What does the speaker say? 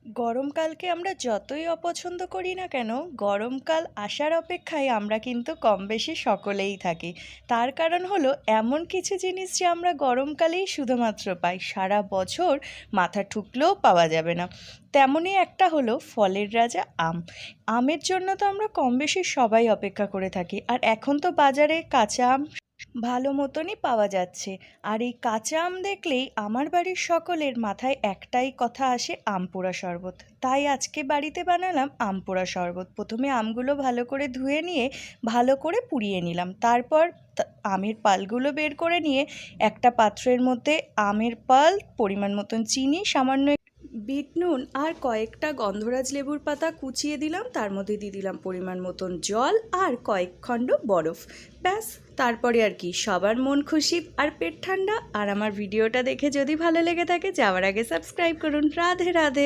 গরমকালকে আমরা যতই অপছন্দ করি না কেন, গরমকাল আসার অপেক্ষায় আমরা কিন্তু কম বেশি সকলেই থাকি। তার কারণ হলো এমন কিছু জিনিস যে আমরা গরমকালেই শুধুমাত্র পাই, সারা বছর মাথা ঠুকলেও পাওয়া যাবে না। তেমনই একটা হলো ফলের রাজা আম। আমের জন্য তো আমরা কম বেশি সবাই অপেক্ষা করে থাকি, আর এখন তো বাজারে কাঁচা আম ভালো মতনই পাওয়া যাচ্ছে। আর এই কাঁচা আম দেখলেই আমার বাড়ির সকলের মাথায় একটাই কথা আসে, আম পোড়া শরবত। তাই আজকে বাড়িতে বানালাম আম পোড়া শরবত। প্রথমে আমগুলো ভালো করে ধুয়ে নিয়ে ভালো করে পুড়িয়ে নিলাম। তারপর আমের পাল্পগুলো বের করে নিয়ে একটা পাত্রের মধ্যে আমের পাল্প, পরিমাণ মতন চিনি, সামান্য বিট নুন আর কয়েকটা গন্ধরাজ লেবুর পাতা কুচিয়ে দিলাম। তার মধ্যে দিয়ে দিলাম পরিমাণ মতন জল আর কয়েক খণ্ড বরফ। ব্যাস, তারপরে আর কি, সবার মন খুশি আর পেট ঠান্ডা। আর আমার ভিডিওটা দেখে যদি ভালো লেগে থাকে, যাওয়ার আগে সাবস্ক্রাইব করুন। রাধে রাধে।